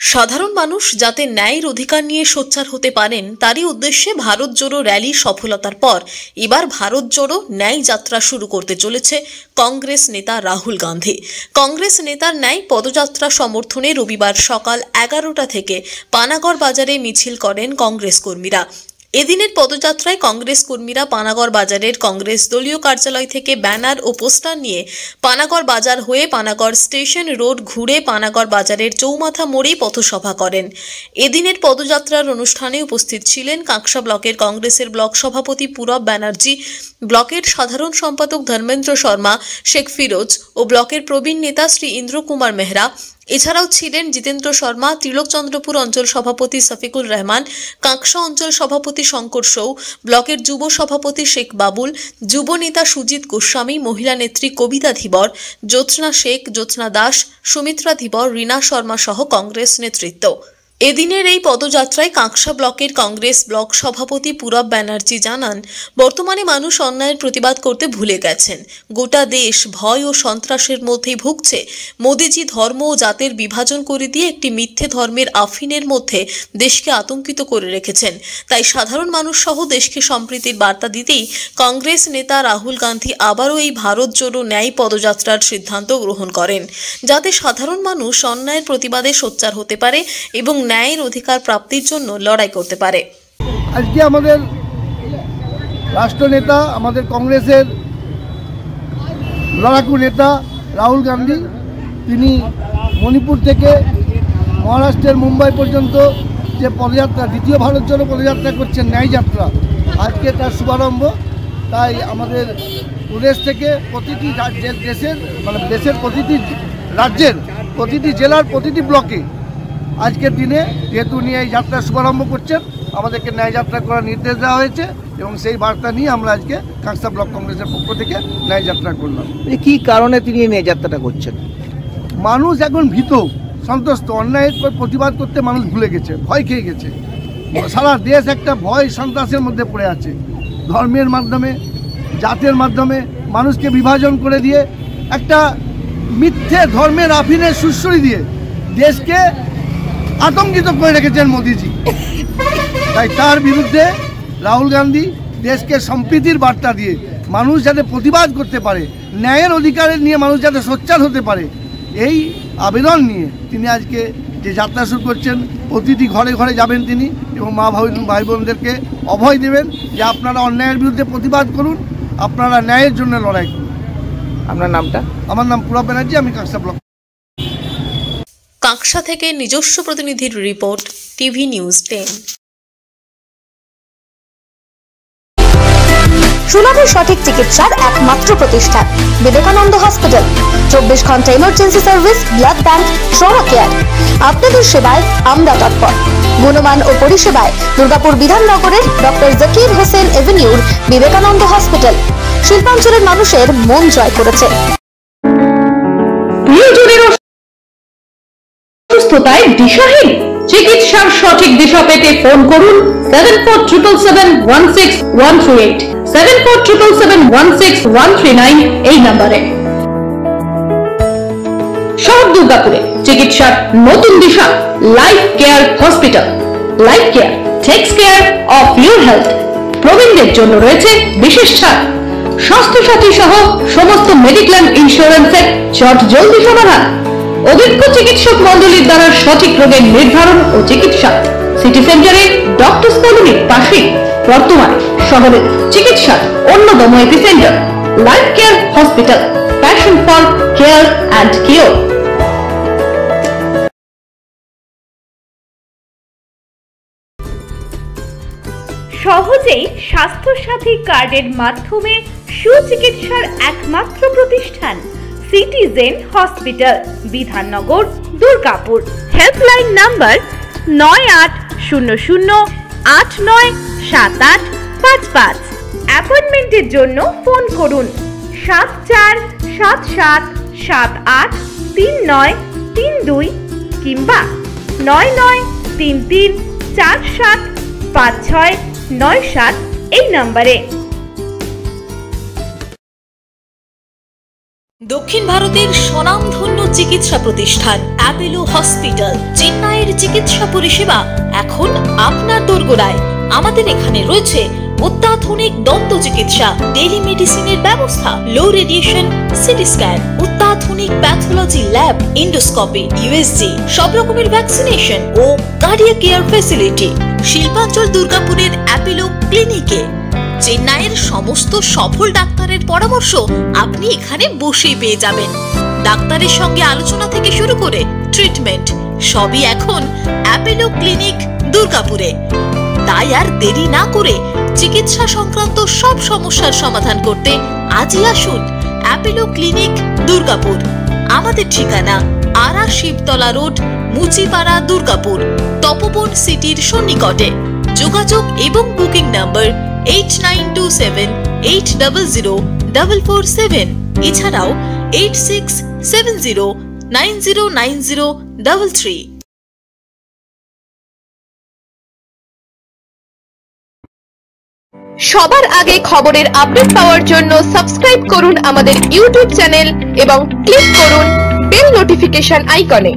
সাধারণ মানুষ যাতে ন্যায়ের অধিকার নিয়ে সোচ্চার হতে পারেন তারই উদ্দেশ্যে ভারত জোড়ো র্যালি সফলতার পর এবার ভারত জোড়ো ন্যায় যাত্রা শুরু করতে চলেছে কংগ্রেস নেতা রাহুল গান্ধী। কংগ্রেস নেতার ন্যায় পদযাত্রা সমর্থনে রবিবার সকাল 11টা থেকে পানাগড় বাজারে মিছিল করেন কংগ্রেস কর্মীরা। এদিনের পদযাত্রায় কংগ্রেস কর্মীরা পানাগড় বাজারের কংগ্রেস দলীয় কার্যালয় থেকে ব্যানার ও পোস্টার নিয়ে পানাগড় বাজার হয়ে পানাগড় স্টেশন রোড ঘুরে পানাগড় বাজারের চৌমাথা মোড়ে পথসভা করেন। এদিনের পদযাত্রার অনুষ্ঠানে উপস্থিত ছিলেন কাঁকসা ব্লকের কংগ্রেসের ব্লক সভাপতি পূরব ব্যানার্জি, ব্লকের সাধারণ সম্পাদক ধর্মেন্দ্র শর্মা, শেখ ফিরোজ ও ব্লকের প্রবীণ নেতা শ্রী ইন্দ্র কুমার মেহরা। এছাড়াও ছিলেন জিতেন্দ্র শর্মা, তিলকচন্দ্রপুর অঞ্চল সভাপতি শফিকুল রহমান, কাঁকসা অঞ্চল সভাপতি শঙ্কর সৌ, ব্লকের যুব সভাপতি শেখ বাবুল, যুব নেতা সুজিত গোস্বামী, মহিলা নেত্রী কবিতা ধীবর, জ্যোৎস্না শেখ, জ্যোৎস্না দাস, সুমিত্রা ধীবর, রীনা শর্মা সহ কংগ্রেস নেতৃত্ব। এদিনের এই পদযাত্রায় কাঁকসা ব্লকের কংগ্রেস ব্লক সভাপতি পূরব ব্যানার্জি জানান, বর্তমানে মানুষ অন্যায়ের প্রতিবাদ করতে ভুলে গেছেন। গোটা দেশ ভয় ও সন্ত্রাসের মধ্যেই ভুগছে। মোদিজি ধর্ম ও জাতের বিভাজন করে দিয়ে একটি মিথ্যে ধর্মের আফিনের মধ্যে দেশকে আতঙ্কিত করে রেখেছেন। তাই সাধারণ মানুষ সহ দেশকে সম্প্রীতির বার্তা দিতেই কংগ্রেস নেতা রাহুল গান্ধী আবারও এই ভারত জোড়ো ন্যায় পদযাত্রার সিদ্ধান্ত গ্রহণ করেন, যাতে সাধারণ মানুষ অন্যায়ের প্রতিবাদে সোচ্চার হতে পারে এবং ন্যায়ের অধিকার প্রাপ্তির জন্য লড়াই করতে পারে। আজকে আমাদের রাষ্ট্রনেতা, আমাদের কংগ্রেসের লড়াকু নেতা রাহুল গান্ধী, তিনি মণিপুর থেকে মহারাষ্ট্রের মুম্বাই পর্যন্ত যে পদযাত্রা, দ্বিতীয় ভারত জোড়ো পদযাত্রা করছেন, ন্যায় যাত্রা, আজকে তার শুভারম্ভ। তাই আমাদের প্রদেশ থেকে প্রতিটি দেশের দেশের প্রতিটি রাজ্যের প্রতিটি জেলার প্রতিটি ব্লকে আজকের দিনে যেহেতু নিয়ে এই যাত্রার শুভারম্ভ করছেন, আমাদেরকে ন্যায় যাত্রা করার নির্দেশ দেওয়া হয়েছে এবং সেই বার্তা নিয়ে আমরা আজকে কাঁকসা ব্লক কংগ্রেসের পক্ষ থেকে ন্যায় যাত্রা করলাম। কি কারণে তিনি এই ন্যায় যাত্রাটা করছেন? মানুষ এখন ভীত সন্ত্রস্ত, অন্যায়ের প্রতিবাদ করতে মানুষ ভুলে গেছে, ভয় খেয়ে গেছে। সারা দেশ একটা ভয় সন্ত্রাসের মধ্যে পড়ে আছে। ধর্মের মাধ্যমে, জাতের মাধ্যমে মানুষকে বিভাজন করে দিয়ে একটা মিথ্যে ধর্মের আফিনের সুশ্রী দিয়ে দেশকে আতঙ্কিত করে রেখেছেন মোদিজি। তাই তার বিরুদ্ধে রাহুল গান্ধী দেশকে সম্প্রীতির বার্তা দিয়ে মানুষ যাতে প্রতিবাদ করতে পারে, ন্যায়ের অধিকারের নিয়ে মানুষ যাতে সোচ্চার হতে পারে, এই আবেদন নিয়ে তিনি আজকে যে যাত্রা শুরু করছেন। প্রতিটি ঘরে ঘরে যাবেন তিনি এবং মা ভাই বোনদেরকে অভয় দেবেন যে আপনারা অন্যায়ের বিরুদ্ধে প্রতিবাদ করুন, আপনারা ন্যায়ের জন্য লড়াই করুন। আপনার নামটা? আমার নাম পূরব ব্যানার্জি, আমি কাঁকসা ব্লক। কাঁকসা থেকে নিজস্ব প্রতিনিধির রিপোর্ট, টিভি নিউজ 10। সুলভে সঠিক চিকিৎসার একমাত্র প্রতিষ্ঠান বিবেকানন্দ হসপিটাল। 24 ঘন্টা emergency service, blood bank, trauma care. আপনাদের সেবায় আমরা তৎপর। গুণমান ও পরিষেবায় দুর্গাপুর বিধাননগরের ডক্টর জাকির হোসেন এভিনিউর বিবেকানন্দ হসপিটাল শিল্পাঞ্চলের মানুষের মন জয় করেছে। সুস্থতায় দিশাহীন, চিকিৎসার সঠিক দিশা পেতে ফোন করুন 7477161138, 7477161139 এই নম্বরে। শহর দুর্গাপুরে চিকিৎসার নতুন দিশা, life care hospital. Life care takes care of your health. প্রবীণদের জন্য রয়েছে বিশেষ ছাড়। স্বাস্থ্য সাথী সহ সমস্ত মেডিক্লেম ইন্স্যুরেন্সের জলদি সমাধান। অভিজ্ঞ চিকিৎসক মন্ডলীর দ্বারা সঠিক রোগের নির্ধারণ ও চিকিৎসা। সিটি সেন্টারে ডক্টরস কলোনির পাশে বর্তমানে শহরের চিকিৎসার অন্যতম epicentre life care hospital, passion for care and cure. সহজেই স্বাস্থ্যসাথী কার্ডের মাধ্যমে সুচিকিৎসার একমাত্র প্রতিষ্ঠান citizen hospital, Bidhannagar, Durgapur. Helpline number 9800897855। অ্যাপয়েন্টমেন্টের জন্য ফোন করুন 7477783932 কিংবা 9933475697 এই নম্বরে। দক্ষিণ ভারতের স্বনামধন্য চিকিৎসা প্রতিষ্ঠান অ্যাপোলো হসপিটাল চেন্নাইয়ের চিকিৎসা পরিষেবা এখন আপনার দোরগোড়ায়। আমাদের এখানে রয়েছে অত্যাধুনিক দন্ত চিকিৎসা, টেলিমেডিসিনের ব্যবস্থা, লো রেডিয়েশন সিটি স্ক্যান, অত্যাধুনিক প্যাথোলজি ল্যাব, ইন্ডোস্কোপি, ইউএসজি, সব রকমের ভ্যাকসিনেশন ও কার্ডিয়াক কেয়ার ফ্যাসিলিটি। শিল্পাঞ্চল দুর্গাপুরের অ্যাপোলো ক্লিনিকে চেন্নাইয়ের সমস্ত সফল ডাক্তারের পরামর্শ আপনি এখানে বসেই পেয়ে যাবেন। ডাক্তারের সঙ্গে আলোচনা থেকে শুরু করে ট্রিটমেন্ট সবই এখন অ্যাপোলো ক্লিনিক দুর্গাপুরে। তাই আর দেরি না করে চিকিৎসা সংক্রান্ত সব সমস্যার সমাধান করতে আজই আসুন অ্যাপোলো ক্লিনিক দুর্গাপুর। আমাদের ঠিকানা আরা শিবতলা রোড, মুচিপাড়া, দুর্গাপুর, তপবন সিটির সন্নিকটে। যোগাযোগ এবং বুকিং নাম্বার 8927800447, এছাড়াও 8670909033। সবার আগে খবরের আপডেট পাওয়ার জন্য সাবস্ক্রাইব করুন আমাদের ইউটিউব চ্যানেল এবং ক্লিক করুন বেল নোটিফিকেশন আইকনে।